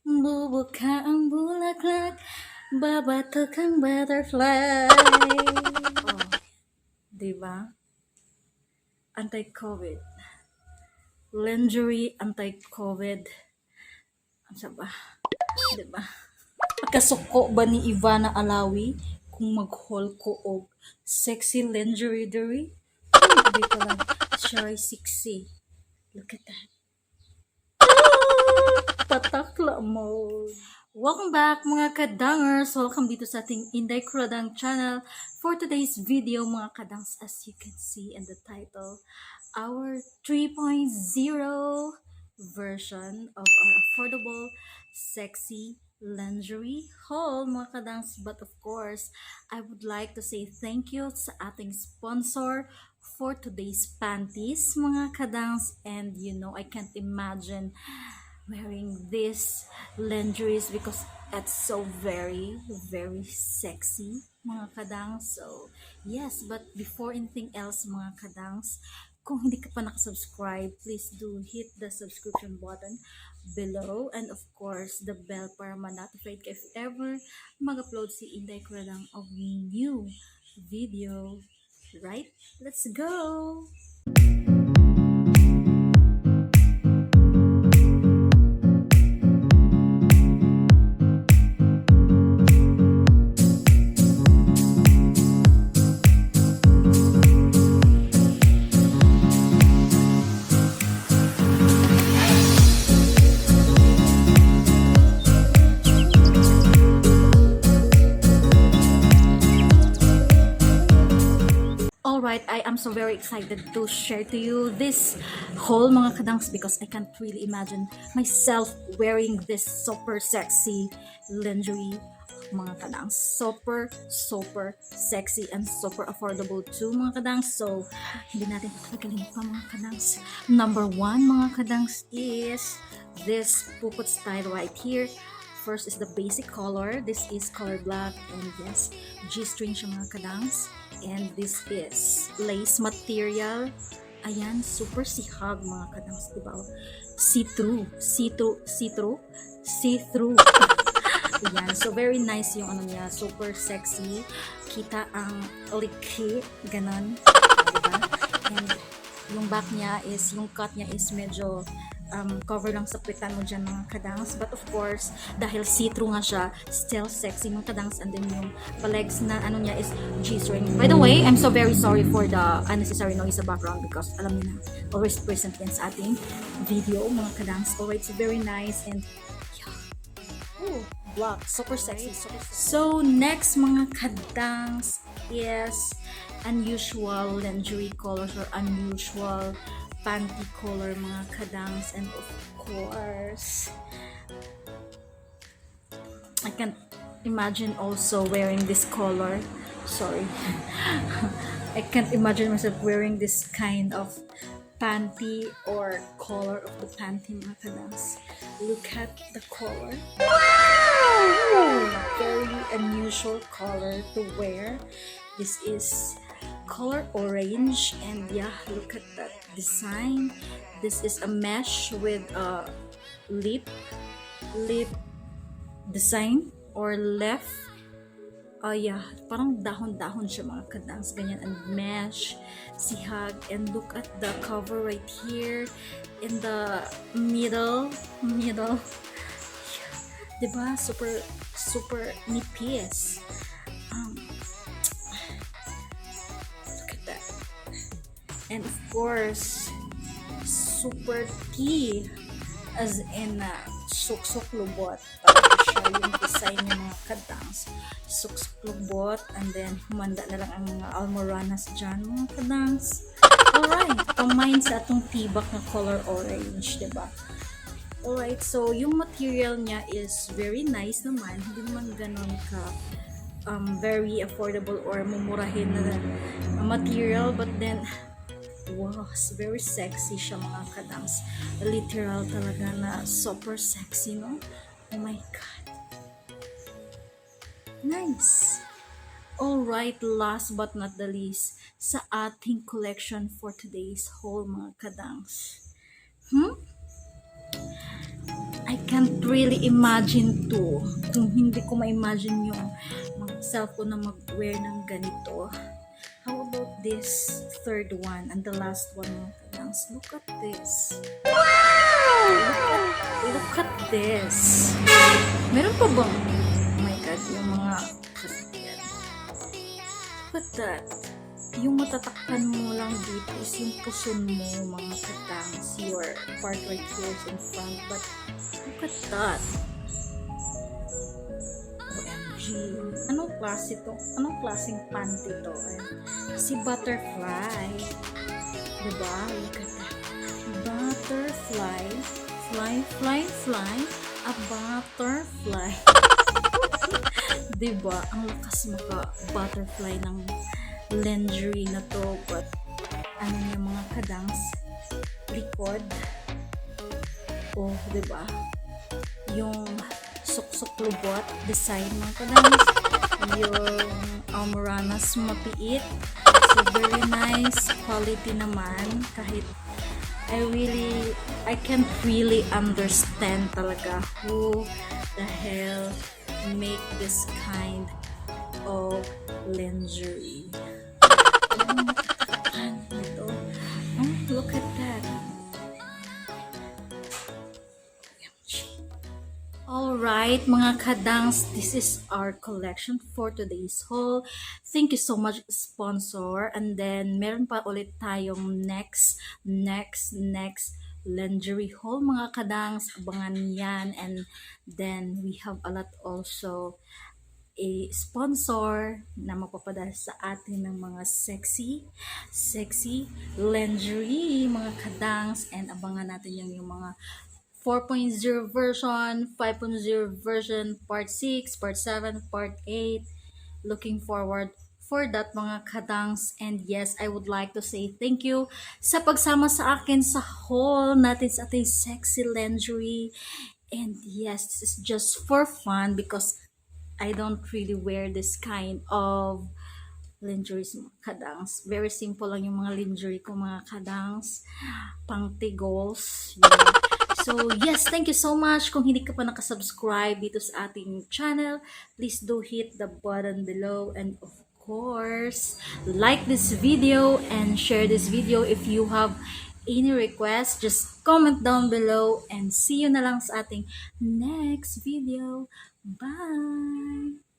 Bubuka ang bulaklak, babatok ang butterfly. Oh, diba? Anti-COVID. Lingerie, anti-COVID. Ano sa ba? Diba? Kasuko ba ni Ivana Alawi kung mag-haul ko og sexy lingerie diri? Hindi ko lang. Shy sexy. Look at that. Patakla mode. Welcome back mga kadangers! Welcome dito sa ating Inday Kuradang channel. For today's video mga kadangs, as you can see in the title, our 3.0 version of our affordable, sexy lingerie haul mga kadangs. But of course, I would like to say thank you sa ating sponsor for today's panties mga kadangs. And you know, I can't imagine wearing this lingeries because it's so very sexy mga kadangs. So yes, but before anything else mga kadangs, kung hindi ka pa nakasubscribe, please do hit the subscription button below and of course the bell para ma-notified ka if ever mag-upload si Inday Kuradang of new video. Right? Let's go! Alright, I am so very excited to share to you this haul mga kadangs because I can't really imagine myself wearing this super sexy lingerie mga kadangs. Super sexy and super affordable too mga kadangs. So, hindi natin pagkakalin pa mga kadangs. Number 1 mga kadangs is this puput style right here. First is the basic color. This is color black and yes, G-string siya mga kadangs. And this is lace material. Ayan, super sihag mga kadangs, diba? See-through. Ayan, so very nice yung ano niya, super sexy. Kita ang liki, ganon. Diba? And yung back niya is, yung cut niya is medyo cover lang sa pitan mo dyan mga kadangs. But of course, dahil see-through nga siya, still sexy mga kadangs. And then yung legs na ano niya is G-string. By the way, I'm so very sorry for the unnecessary noise sa background because alam niyo na, always present yan sa ating video mga kadangs. Alright, so very nice and yeah. Ooh, black, super sexy. So next mga kadangs is unusual lingerie colors or unusual panty color mga kadangs. And of course, I can't imagine also wearing this color. Sorry. I can't imagine myself wearing this kind of panty or color of the panty mga kadangs. Look at the color. Wow! Very unusual color to wear. This is color orange and yeah, look at that design. This is a mesh with a lip design or left. Yeah, parang dahon-dahon siya mga kadangs, ganyan, and mesh, sihag, and look at the cover right here in the middle, diba? Super nipis. Look at that. And of course, super tea, as in suksok lubot. Siya yung design ng mga kadangs. Suksok lubot, and then humanda na lang ang mga almoranas dyan mga kadangs. Alright, combine sa atong tibak na color orange, diba? Alright, so yung material niya is very nice naman. Hindi naman ganon ka very affordable or mumurahin na material, but then wow, very sexy siya mga kadangs. Literal talaga na super sexy, no? Oh my god. Nice. Alright, last but not the least, sa ating collection for today's haul mga kadangs. I can't really imagine to. Kung hindi ko ma-imagine yung self ko na mag-wear ng ganito. How about this third one and the last one? Look at this. Look at this. Meron pa bang? Oh my God, yung mga look at that. Yung matatakpan mo lang dito is yung puson mo, mga katangs, your part right here is in front, but look at that. OMG. Anong klase to? Anong klaseng panty to? Si butterfly. Diba? Look at that. Butterfly. Fly. A butterfly. Diba? Ang lakas maka-butterfly ng lingerie na to, but ano yung mga kadangs likod diba yung suksok lubot design mga kadangs, yung almoranas mapiit, so very nice quality naman. Kahit I can't really understand talaga who the hell make this kind of lingerie. Look at that. Alright, mga kadangs, this is our collection for today's haul. Thank you so much, sponsor. And then, meron pa ulit tayong next lingerie haul, mga kadangs. Abangan yan. And then, we have a lot also a sponsor na magpapadala sa atin ng mga sexy lingerie, mga kadangs. And abangan natin yung mga 4.0 version, 5.0 version, part 6, part 7, part 8. Looking forward for that, mga kadangs. And yes, I would like to say thank you sa pagsama sa akin sa haul natin sa ating sexy lingerie. And yes, this is just for fun because I don't really wear this kind of lingeries, mga kadangs. Very simple lang yung mga lingerie ko, mga kadangs. Pang goals. Yeah. So, yes, thank you so much. Kung hindi ka pa nakasubscribe dito sa ating channel, please do hit the button below. And of course, like this video and share this video. If you have any request, just comment down below. And see you na lang sa ating next video. Bye!